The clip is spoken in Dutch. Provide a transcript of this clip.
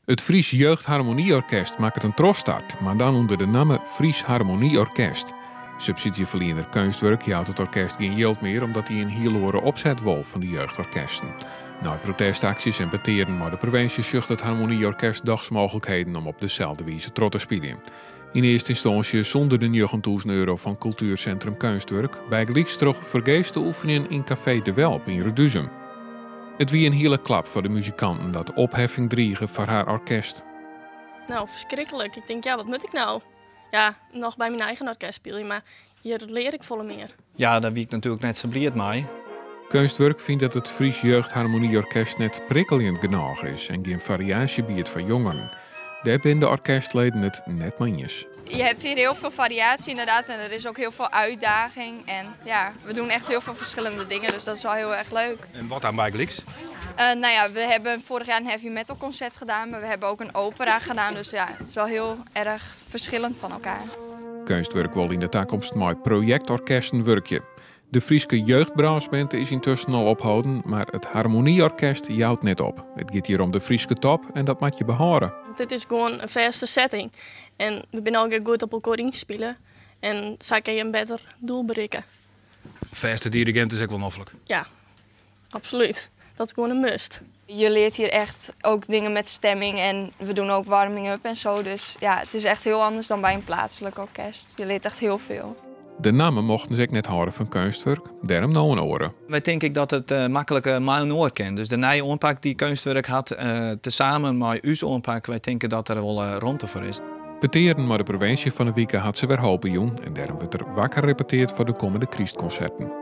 Het Fries Jeugdharmonieorkest maakt een troststart, maar dan onder de naam Fries Harmonieorkest. Subsidieverlener Kunstwerk houdt het orkest geen geld meer omdat hij een heel opzet wil van de jeugdorkesten. Na protestacties en beteren maar de provincie zucht het Harmonieorkest dagsmogelijkheden om op dezelfde wijze trot te spelen. In eerste instantie zonder de €9.000 van cultuurcentrum Kunstwerk, bij terug vergeeste oefeningen in Café de Welp in Reduzum. Het wie een hele klap voor de muzikanten dat opheffing driegen voor haar orkest. Nou, verschrikkelijk. Ik denk, ja, wat moet ik nou? Ja, nog bij mijn eigen orkest spelen, maar hier leer ik volle meer. Ja, daar wie ik natuurlijk net zo blierd mee. Kunstwerk vindt dat het Fries Jeugdharmonieorkest net prikkelend genoeg is en geen variatie biedt voor jongeren. Daar zijn de orkestleden het net manjes. Je hebt hier heel veel variatie inderdaad en er is ook heel veel uitdaging. En ja, we doen echt heel veel verschillende dingen, dus dat is wel heel erg leuk. En wat aan bijgelijks? Nou ja, we hebben vorig jaar een heavy metal concert gedaan, maar we hebben ook een opera gedaan. Dus ja, het is wel heel erg verschillend van elkaar. Kunstwerk wil in de toekomst met projectorkesten werken. De Frieske jeugdbrassband is intussen al ophouden, maar het Harmonieorkest jouwt net op. Het gaat hier om de Frieske top en dat moet je behouden. Dit is gewoon een vaste setting. En we zijn ook goed op elkaar inspelen. En zo kan je een beter doel bereiken. Vaste dirigent is ook wel noffelijk. Ja, absoluut. Dat is gewoon een must. Je leert hier echt ook dingen met stemming en we doen ook warming-up en zo. Dus ja, het is echt heel anders dan bij een plaatselijk orkest. Je leert echt heel veel. De namen mochten ze ook net horen van Kunstwerk, daarom nou een oren. Wij denken dat het makkelijk maar een oor kent. Dus de nieuwe aanpak die Kunstwerk had, tezamen met uw aanpak, wij denken dat er wel ruimte voor is. Peteren maar de provincie van de week had ze weer hopen, jong, en daarom wordt er wakker repeteerd voor de komende Christconcerten.